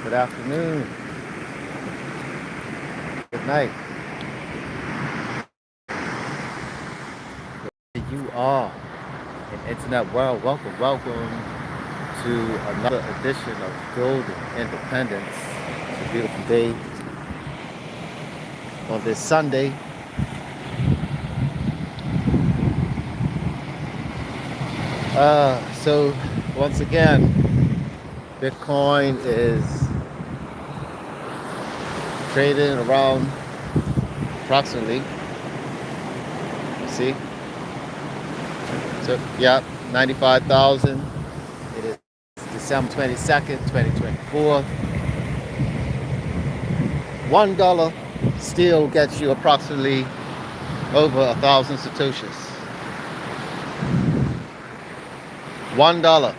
Good afternoon. Good night. You are in internet world. Welcome to another edition of Golden Independence. It's a beautiful day on this Sunday. So once again, Bitcoin is trading around approximately, see, so yeah, 95,000. It is December 22nd, 2024. $1 still gets you approximately over 1,000 satoshis. $1.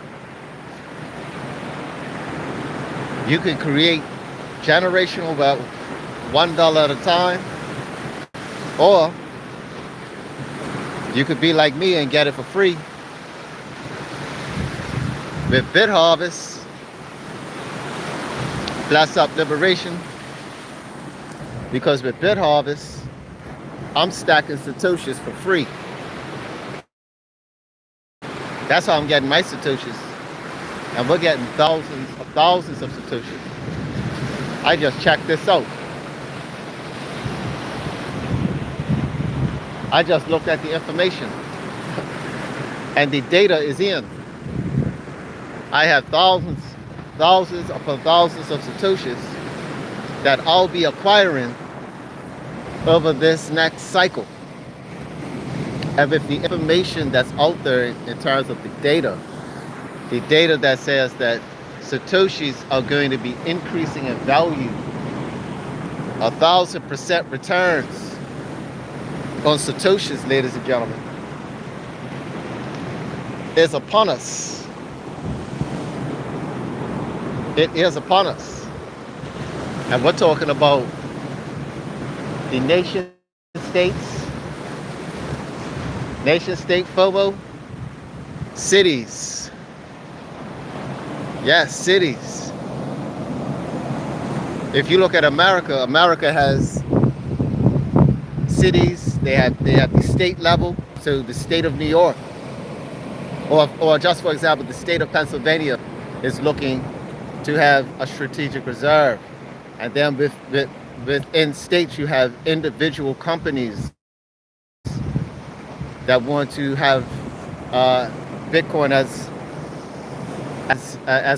You can create generational wealth $1 at a time, or you could be like me and get it for free with BitHarvest. Bless up liberation, because with BitHarvest I'm stacking satoshis for free. That's how I'm getting my satoshis, and we're getting thousands of satoshis. I just checked this out. I just looked at the information and the data is in. I have thousands upon thousands of satoshis that I'll be acquiring over this next cycle. And with the information that's out there in terms of the data that says that satoshis are going to be increasing in value, 1,000% returns on satoshis, ladies and gentlemen, is upon us. It is upon us. And we're talking about the nation state FOMO, cities. Yes, cities. If you look at America, America has cities. They have the state level, so the state of New York, or just for example, the state of Pennsylvania is looking to have a strategic reserve, and then within states you have individual companies that want to have Bitcoin as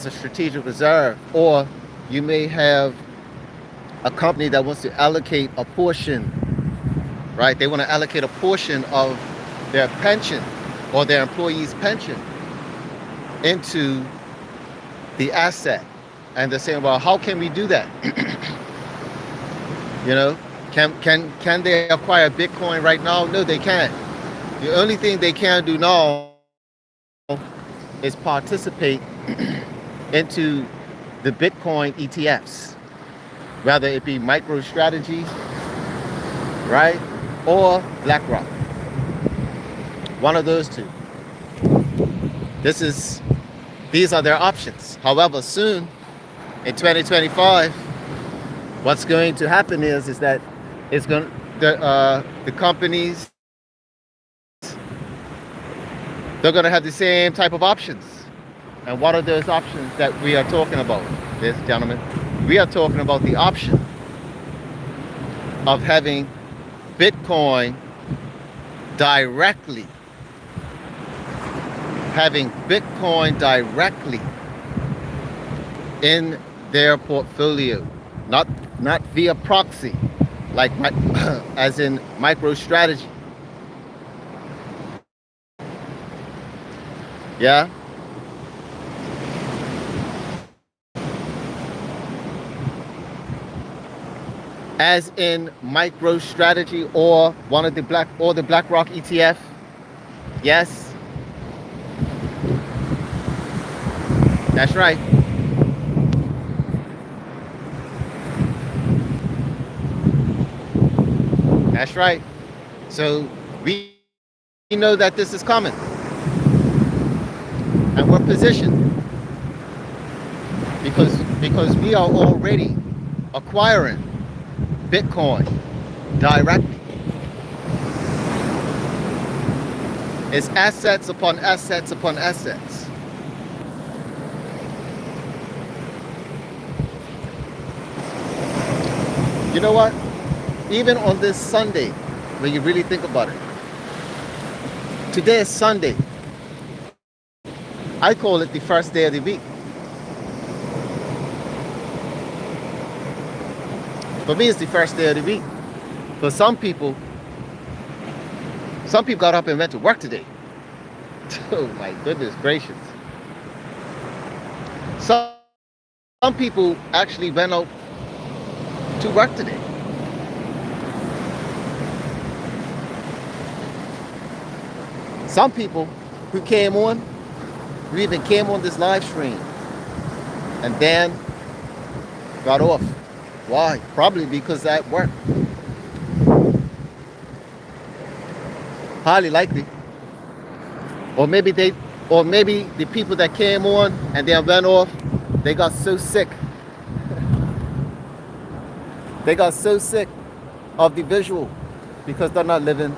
a strategic reserve, or you may have a company that wants to allocate a portion. Right? They want to allocate a portion of their pension or their employees' pension into the asset. And they're saying, well, how can we do that? You know, can they acquire Bitcoin right now? No, they can't. The only thing they can do now is participate into the Bitcoin ETFs, whether it be MicroStrategy, right? Or BlackRock. One of those two. These are their options. However, soon in 2025, what's going to happen is that the companies, they're going to have the same type of options. And what are those options that we are talking about, ladies and gentlemen? We are talking about the option of having Bitcoin directly in their portfolio, not via proxy, like as in MicroStrategy. Yeah. As in MicroStrategy or one of the BlackRock ETF. Yes. That's right. That's right. So we know that this is coming. And we're positioned because because we are already acquiring Bitcoin directly. It's assets upon assets upon assets. You know what? Even on this Sunday, when you really think about it, today is Sunday. I call it the first day of the week. For me, it's the first day of the week. For some people got up and went to work today. Oh my goodness gracious. Some people actually went out to work today. Some people who came on, who even came on this live stream and then got off. Why? Probably because at work. Highly likely. Or maybe the people that came on and then went off, they got so sick. They got so sick of the visual because they're not living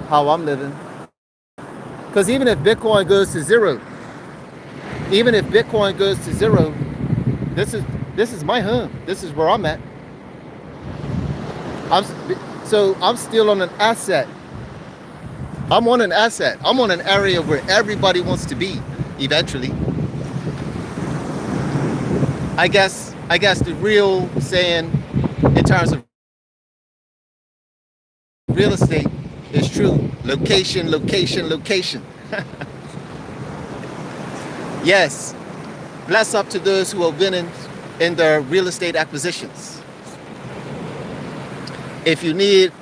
how I'm living. Because even if Bitcoin goes to zero, this is my home. This is where I'm at. I'm still on an asset. I'm on an asset. I'm on an area where everybody wants to be eventually. I guess the real saying in terms of real estate is true. Location, location, location. Yes. Bless up to those who are winning in their real estate acquisitions. If you need,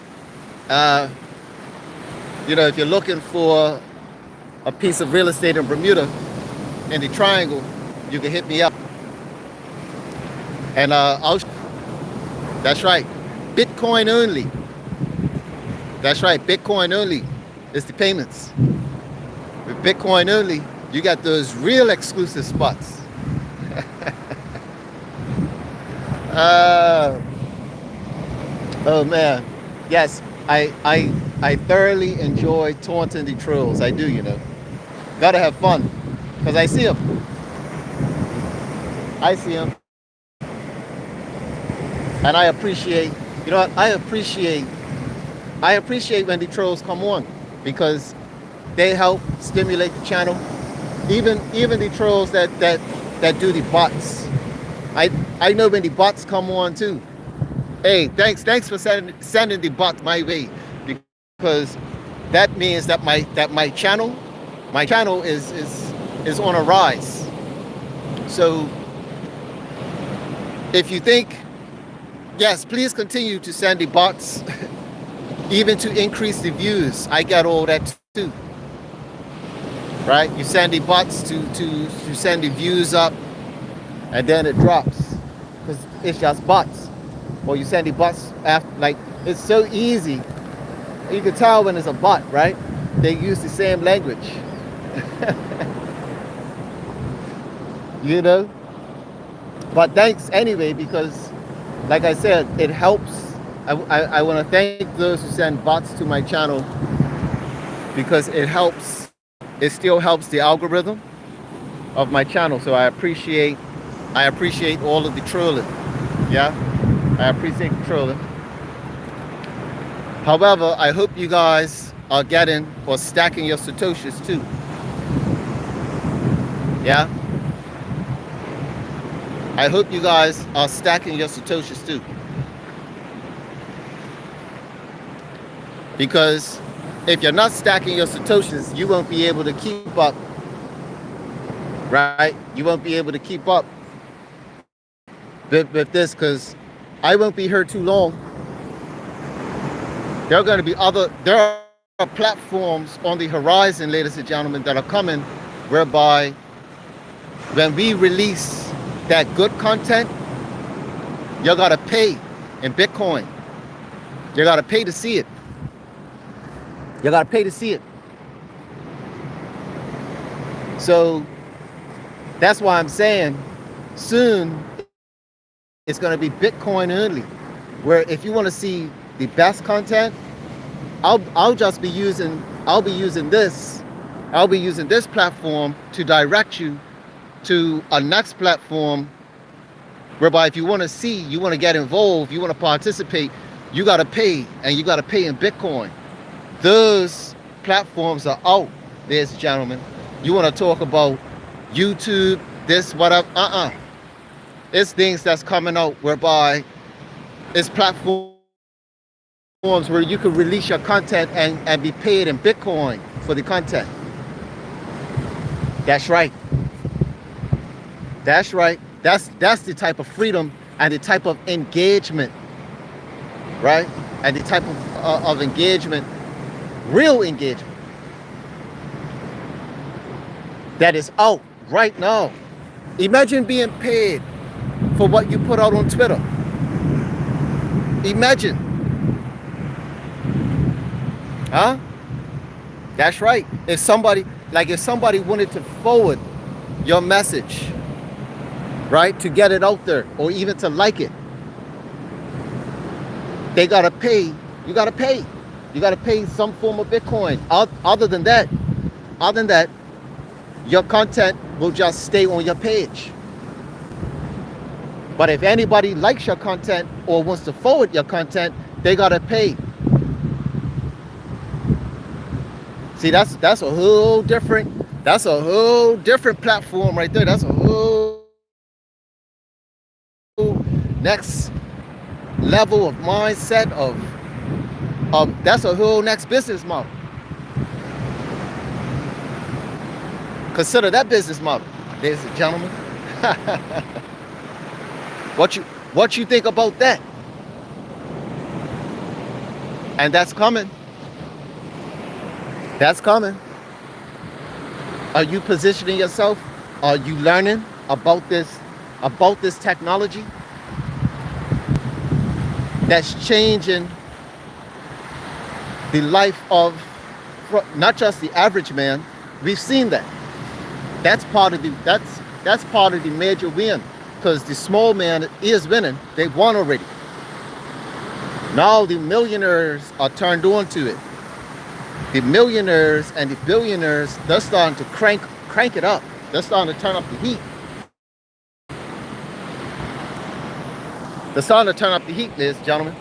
if you're looking for a piece of real estate in Bermuda, in the Triangle, you can hit me up. And that's right, Bitcoin only. That's right, Bitcoin only is the payments. With Bitcoin only, you got those real exclusive spots. Oh man, yes, I thoroughly enjoy taunting the trolls. I do, Gotta have fun, because I see them. And I appreciate, I appreciate when the trolls come on, because they help stimulate the channel. Even the trolls that do the bots. I know when the bots come on too. Hey, thanks for sending the bots my way, because that means that my channel is on a rise. So if you think, yes, please continue to send the bots, even to increase the views. I got all that too. Right? You send the bots to send the views up, and then it drops because it's just bots. Or you send the bots after, like, it's so easy. You can tell when it's a bot, right? They use the same language. But thanks anyway, because like I said, it helps. I want to thank those who send bots to my channel, because it helps. It still helps the algorithm of my channel. So I appreciate all of the trolling. Yeah, I appreciate the trolling. However, I hope you guys are getting or stacking your Satoshis too. Yeah, I hope you guys are stacking your Satoshis too. Because if you're not stacking your Satoshis, you won't be able to keep up. Right? You won't be able to keep up with this, because I won't be here too long. There are platforms on the horizon, ladies and gentlemen, that are coming, whereby when we release that good content, you gotta pay in Bitcoin. You gotta pay to see it. You gotta pay to see it. So that's why I'm saying soon it's going to be Bitcoin only. Where if you want to see the best content, I'll be using this platform to direct you to a next platform, whereby if you want to see, you want to get involved, you want to participate, you got to pay, and you got to pay in Bitcoin. Those platforms are out, ladies and gentlemen. You want to talk about YouTube, this, whatever, it's things that's coming out whereby it's platforms where you can release your content and be paid in Bitcoin for the content. That's right. That's right. That's the type of freedom and the type of engagement, right? And the type of engagement, real engagement, that is out right now. Imagine being paid for what you put out on Twitter. Imagine. Huh? That's right. If somebody wanted to forward your message, right, to get it out there, or even to like it, they gotta pay. You gotta pay. You gotta pay some form of Bitcoin. Other than that, your content will just stay on your page. But if anybody likes your content or wants to forward your content, they gotta pay. See, that's a whole different platform right there. That's a whole next level of mindset of that's a whole next business model. Consider that business model, ladies and gentlemen. What you think about that? And that's coming. That's coming. Are you positioning yourself? Are you learning about this technology that's changing the life of not just the average man? We've seen that. That's part of the major win, because the small man is winning. They've won already. Now the millionaires are turned on to it. The millionaires and the billionaires, they're starting to crank it up. They're starting to turn up the heat. They're starting to turn up the heat, ladies and gentlemen.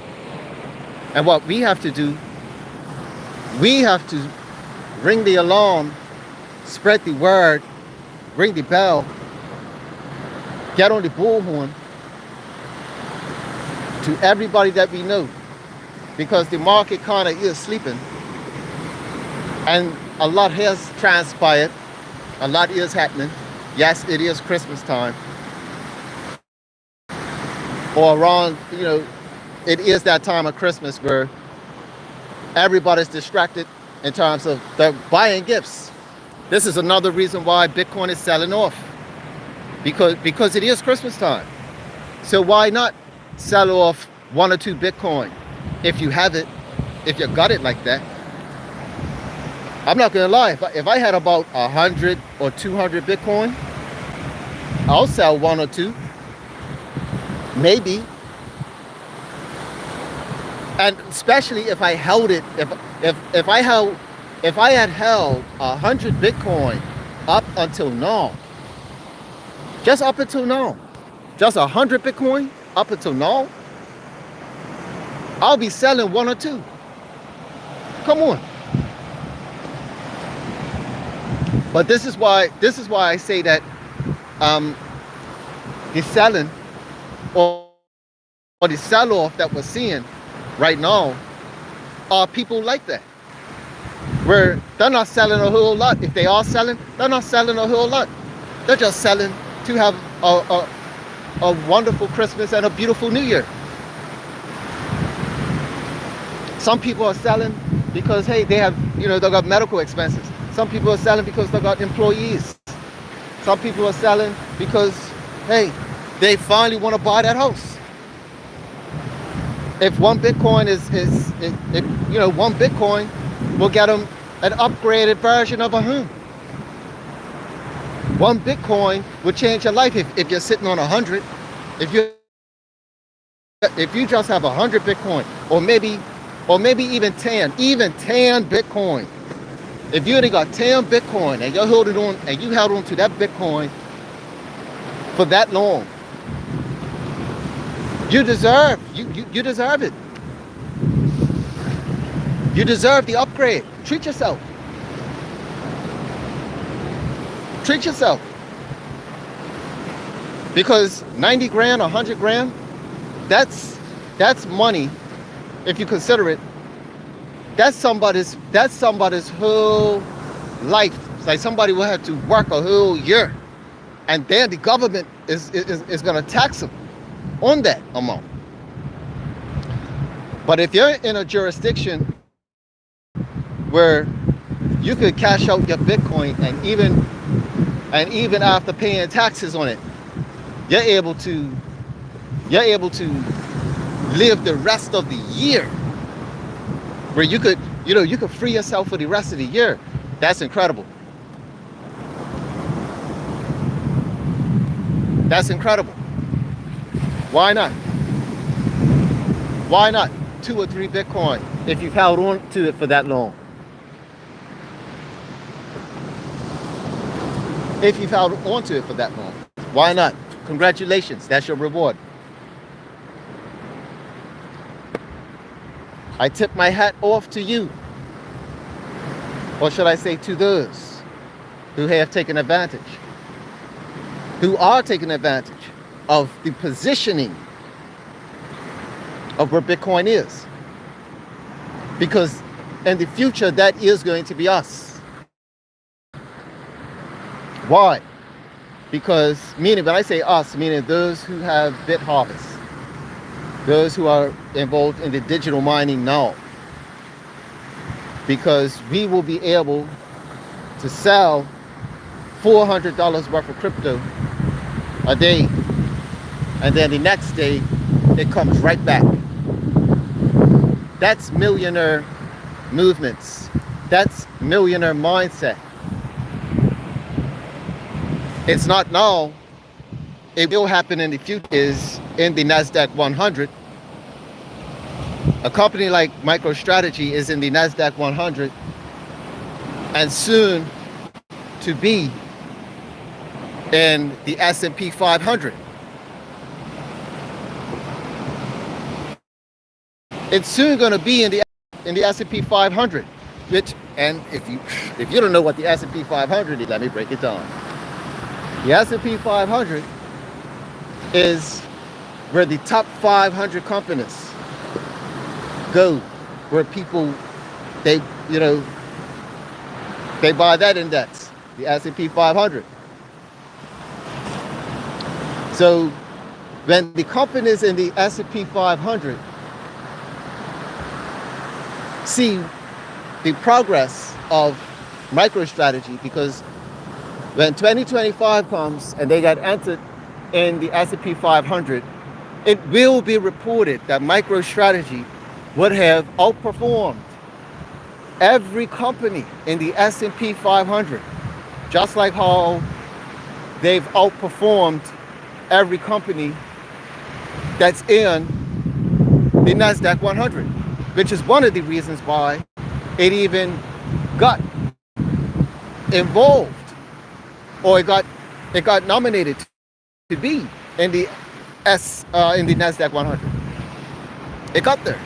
And what we have to do, we have to ring the alarm, spread the word, ring the bell, get on the bullhorn to everybody that we know, because the market kind of is sleeping. And a lot has transpired. A lot is happening. Yes, it is Christmas time. Or around, it is that time of Christmas where everybody's distracted in terms of they're buying gifts. This is another reason why Bitcoin is selling off. Because it is Christmas time. So why not sell off 1 or 2 Bitcoin if you have it, if you got it like that? I'm not gonna lie, if I had about 100 or 200 Bitcoin, I'll sell 1 or 2, maybe. And especially if I held it, if I had held 100 Bitcoin up until now, just up until now, just 100 Bitcoin up until now, I'll be selling 1 or 2. Come on. But this is why I say that the selling or the sell-off that we're seeing right now are people like that, where they're not selling a whole lot. If they are selling, they're not selling a whole lot. They're just selling to have a wonderful Christmas and a beautiful New Year. Some people are selling because, hey, they have, they got medical expenses. Some people are selling because they got employees. Some people are selling because, hey, they finally want to buy that house. If 1 Bitcoin is 1 Bitcoin will get them an upgraded version of a home. 1 Bitcoin will change your life if you're sitting on 100. If you're if you just have 100 Bitcoin, or maybe even 10 Bitcoin. If you only got 10 Bitcoin and you're holding on and you held on to that Bitcoin for that long, you deserve it. You deserve the upgrade. Treat yourself. Treat yourself. Because 90 grand, 100 grand, that's money. If you consider it, that's somebody's whole life. It's like somebody will have to work a whole year, and then the government is going to tax them on that amount. But if you're in a jurisdiction where you could cash out your Bitcoin, and even after paying taxes on it, you're able to live the rest of the year, where you could free yourself for the rest of the year. That's incredible. That's incredible. Why not? Why not 2 or 3 Bitcoin if you've held on to it for that long? If you've held on to it for that long, why not? Congratulations, that's your reward. I tip my hat off to you, or should I say to those who have taken advantage, who are taking advantage of the positioning of where Bitcoin is. Because in the future, that is going to be us. Why? Because, meaning, when I say us, meaning those who have BitHarvest, those who are involved in the digital mining now. Because we will be able to sell $400 worth of crypto a day, and then the next day it comes right back. That's millionaire movements. That's millionaire mindset. It's not now. It will happen in the future. Is in the NASDAQ 100. A company like MicroStrategy is in the NASDAQ 100, and soon to be in the S&P 500. It's soon going to be in the S&P 500. Which, and if you don't know what the S&P 500 is, let me break it down. The S&P 500 is where the top 500 companies go, where people they buy that index, the S&P 500. So when the companies in the S&P 500 see the progress of MicroStrategy, because when 2025 comes and they get entered in the S&P 500, it will be reported that MicroStrategy would have outperformed every company in the S&P 500, just like how they've outperformed every company that's in the NASDAQ 100, which is one of the reasons why it even got involved, or it got nominated to be in the NASDAQ 100. It got there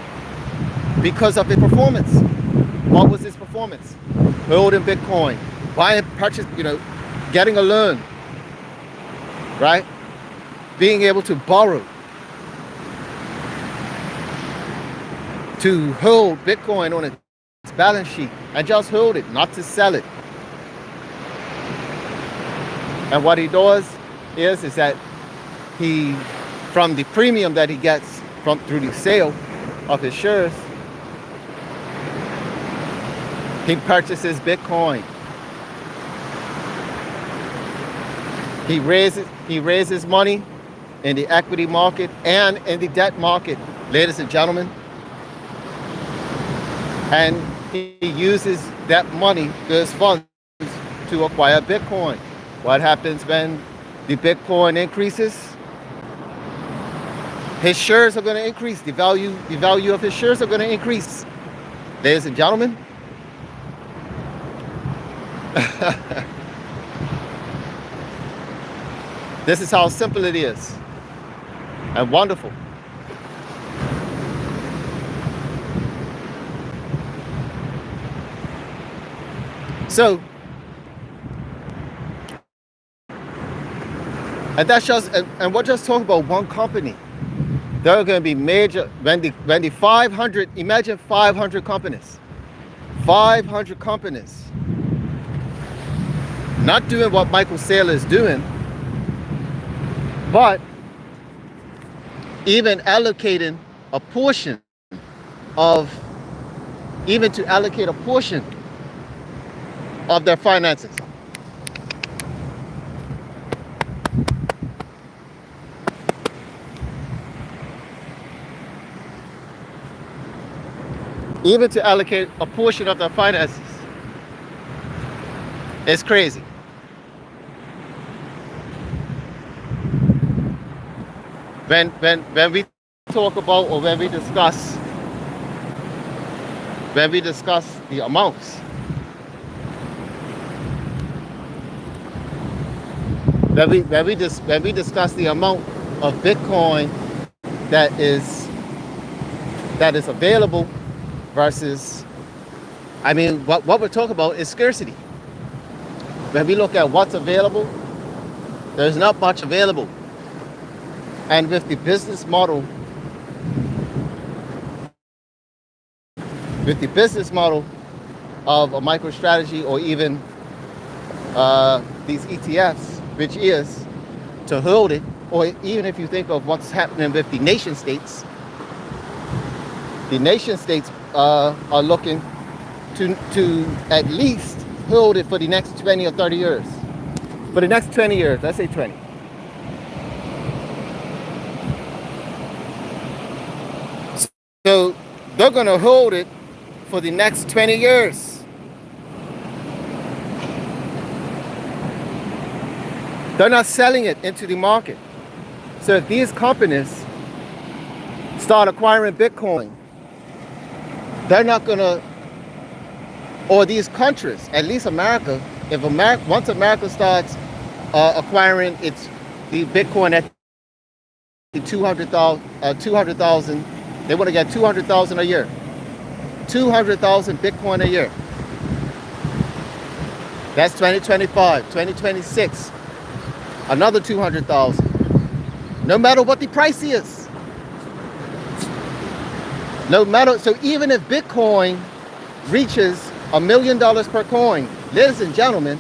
because of its performance. What was its performance? Holding Bitcoin, buying, purchase, getting a loan, right? Being able to borrow, to hold Bitcoin on its balance sheet and just hold it, not to sell it. And what he does is that he, from the premium that he gets through the sale of his shares, he purchases Bitcoin. He raises money in the equity market and in the debt market, ladies and gentlemen. And he uses that money, those funds, to acquire Bitcoin. What happens when the Bitcoin increases? His shares are going to increase. The value of his shares are going to increase. Ladies and gentlemen. This is how simple it is and wonderful. So, and that's just, and we're just talking about one company. There are going to be major, when the 500, imagine 500 companies. 500 companies not doing what Michael Saylor is doing, but even allocating a portion of, even to allocate a portion of their finances. Even to allocate a portion of their finances. It's crazy. When we talk about, or when we discuss the amounts, when we discuss the amount of Bitcoin that is available versus, I mean, what we're talking about is scarcity. When we look at what's available, there's not much available. And with the business model, of a MicroStrategy, or even these ETFs, which is to hold it, or even if you think of what's happening with the nation states are looking to at least hold it for the next 20 or 30 years. For the next 20 years, let's say 20. So they're going to hold it for the next 20 years. They're not selling it into the market. So if these companies start acquiring Bitcoin, they're not going to, or these countries, at least America, once America starts acquiring the Bitcoin at the 200,000, they want to get 200,000 a year. 200,000 Bitcoin a year. That's 2025, 2026, another 200,000. No matter what the price is. No matter, so even if Bitcoin reaches $1 million per coin, ladies and gentlemen,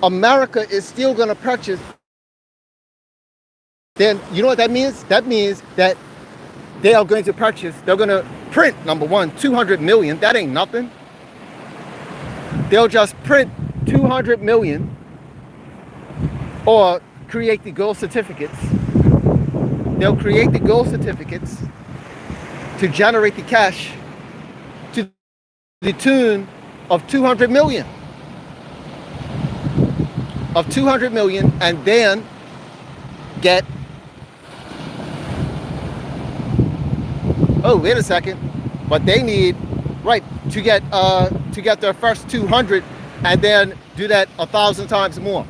America is still going to purchase. Then you know what that means? That means that they are going to purchase, they're going to print, number one, 200 million. That ain't nothing. They'll just print 200 million or create the gold certificates. They'll create the gold certificates to generate the cash to the tune of 200 million. Of 200 million, and then get, oh, wait a second, but they need, right, to get their first 200 and then do that 1,000 times more.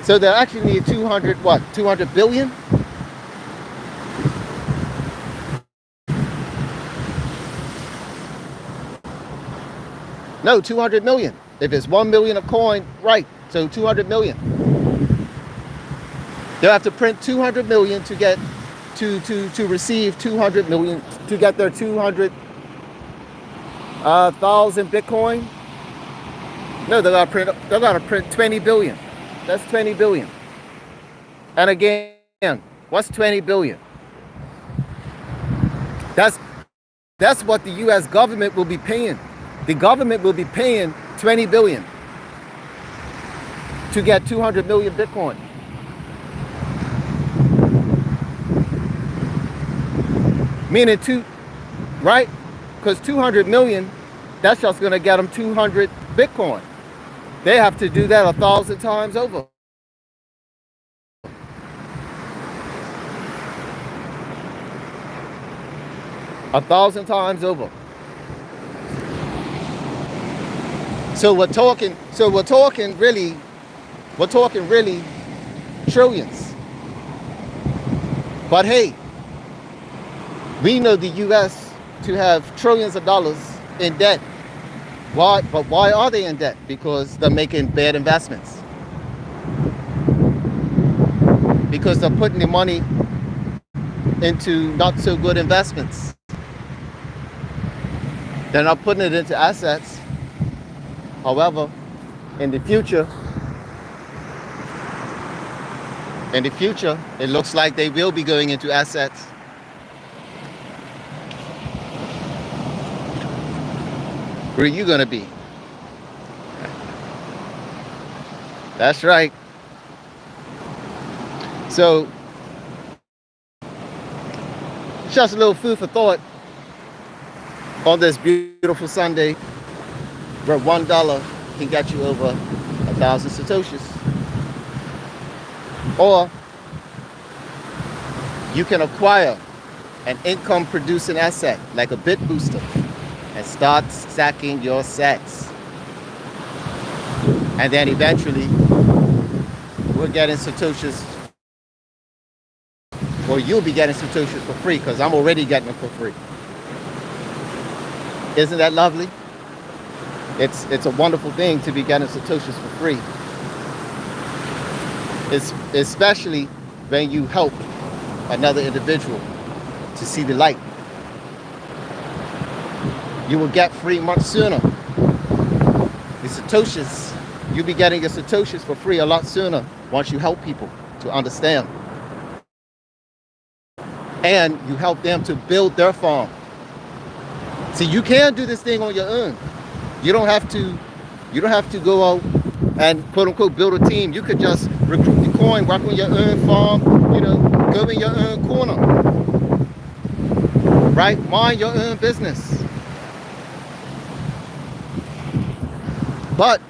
So they actually need 200, what, 200 billion? No, 200 million. If it's 1 million a coin, right, so 200 million. They'll have to print 200 million to get to receive 200 million, to get their 200,000 Bitcoin. No, they gotta print 20 billion. That's 20 billion. And again, what's 20 billion? That's what the US government will be paying. The government will be paying 20 billion to get 200 million Bitcoin. Meaning right? Because 200 million, that's just going to get them 200 Bitcoin. They have to do that 1,000 times over. 1,000 times over. So we're talking really trillions. But hey, we know the US to have trillions of dollars in debt. Why? But why are they in debt? Because they're making bad investments. Because they're putting the money into not so good investments. They're not putting it into assets. However, in the future, it looks like they will be going into assets. Where are you going to be? That's right. So, just a little food for thought on this beautiful Sunday where $1 can get you over 1,000 Satoshis. Or you can acquire an income producing asset like a BitBooster and start stacking your sats. And then eventually we're getting Satoshis, or you'll be getting Satoshis for free, because I'm already getting them for free. Isn't that lovely? It's a wonderful thing to be getting Satoshis for free. It's especially when you help another individual to see the light. You will get free much sooner. The Satoshis, you'll be getting your Satoshis for free a lot sooner once you help people to understand. And you help them to build their farm. See, you can do this thing on your own. You don't have to go out and quote unquote build a team. You could just recruit the coin, work on your own farm, go in your own corner. Right? Mind your own business. But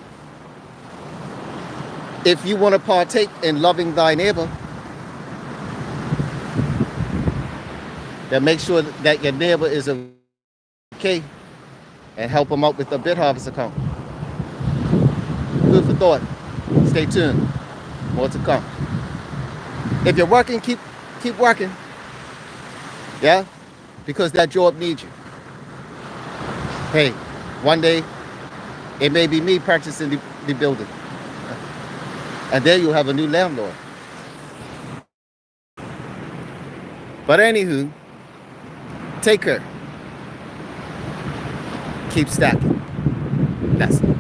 if you want to partake in loving thy neighbor, then make sure that your neighbor is okay and help them out with the BitHarvest account. Food for thought. Stay tuned. More to come. If you're working, keep working. Yeah? Because that job needs you. Hey, one day it may be me purchasing the building. And then you'll have a new landlord. But anywho, take care. Keep stacking. That's it.